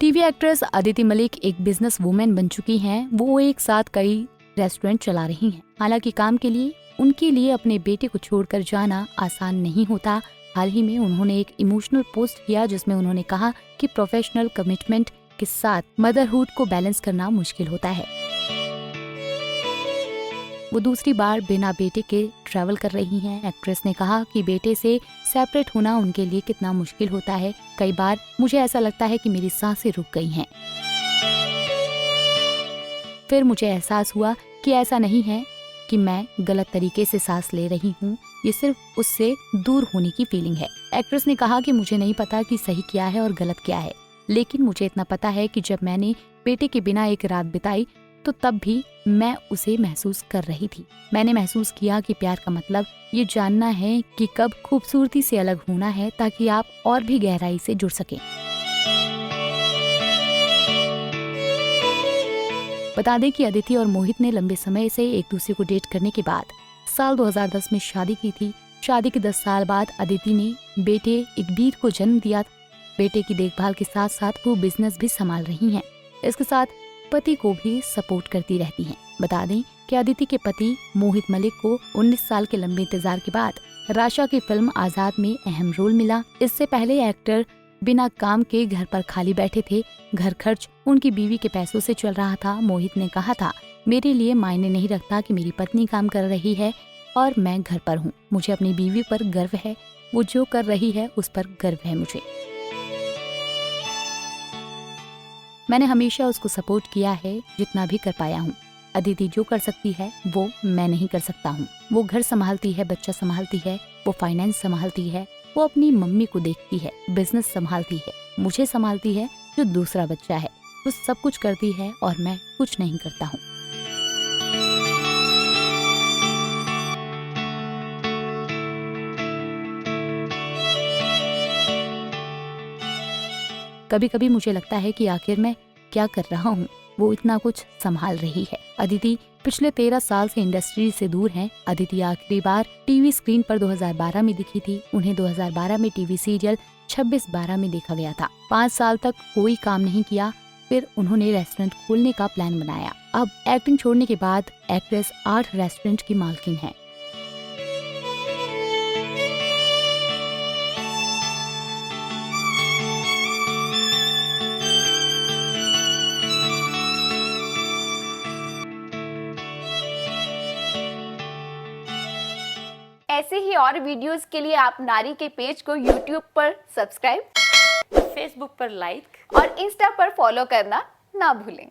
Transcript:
TV actress Aditi Malik एक business women बन चुकी हैं। वो एक साथ कई रेस्टोरेंट चला रही हैं। हालांकि काम के लिए उनके लिए अपने बेटे को छोड़कर जाना आसान नहीं होता। हाल ही में उन्होंने एक इमोशनल पोस्ट किया जिसमें उन्होंने कहा कि प्रोफेशनल कमिटमेंट के साथ मदरहुड को बैलेंस करना मुश्किल होता है। वो दूसरी बार बिना बेटे के ट्रैवल कर रही हैं। एक्ट्रेस ने कहा कि बेटे से सेपरेट होना उनके लिए कितना मुश्किल होता है। कई बार मुझे ऐसा लगता है कि मेरी सांसें रुक गई हैं। फिर मुझे एहसास हुआ कि ऐसा नहीं है कि मैं गलत तरीके से सांस ले रही हूँ, ये सिर्फ उससे दूर होने की फीलिंग है। एक्ट्रेस ने कहा कि मुझे नहीं पता कि सही क्या है और गलत क्या है, लेकिन मुझे इतना पता है कि जब मैंने बेटे के बिना एक रात बिताई तो तब भी मैं उसे महसूस कर रही थी। मैंने महसूस किया कि प्यार का मतलब ये जानना है कि कब खूबसूरती से अलग होना है ताकि आप और भी गहराई से जुड़ सकें। बता दें कि अदिति और मोहित ने लंबे समय से एक दूसरे को डेट करने के बाद साल 2010 में शादी की थी। शादी के 10 साल बाद अदिति ने बेटे इकबीर को जन्म दिया। बेटे की देखभाल के साथ साथ वो बिजनेस भी संभाल रही हैं। इसके साथ पति को भी सपोर्ट करती रहती हैं। बता दें कि अदिति के पति मोहित मलिक को 19 साल के लंबे इंतजार के बाद राशा की फिल्म आजाद में अहम रोल मिला। इससे पहले एक्टर बिना काम के घर पर खाली बैठे थे। घर खर्च उनकी बीवी के पैसों से चल रहा था। मोहित ने कहा था, मेरे लिए मायने नहीं रखता कि मेरी पत्नी काम कर रही है और मैं घर पर हूँ। मुझे अपनी बीवी पर गर्व है, वो जो कर रही है उस पर गर्व है मुझे। मैंने हमेशा उसको सपोर्ट किया है जितना भी कर पाया हूँ। अदिति जो कर सकती है वो मैं नहीं कर सकता हूँ। वो घर संभालती है, बच्चा संभालती है, वो फाइनेंस संभालती है, वो अपनी मम्मी को देखती है, बिजनेस संभालती है, मुझे संभालती है जो दूसरा बच्चा है। वो सब कुछ करती है और मैं कुछ नहीं करता हूँ। कभी कभी मुझे लगता है कि आखिर मैं क्या कर रहा हूँ। वो इतना कुछ संभाल रही है। अदिति पिछले 13 साल से इंडस्ट्री से दूर हैं। अदिति आखिरी बार टीवी स्क्रीन पर 2012 में दिखी थी। उन्हें 2012 में टीवी सीरियल 26/12 में देखा गया था। 5 साल तक कोई काम नहीं किया। फिर उन्होंने रेस्टोरेंट खोलने का प्लान बनाया। अब एक्टिंग छोड़ने के बाद एक्ट्रेस 8 रेस्टोरेंट की मालकिन है। ऐसे ही और वीडियोस के लिए आप नारी के पेज को YouTube पर सब्सक्राइब, फेसबुक पर लाइक और इंस्टा पर फॉलो करना ना भूलें।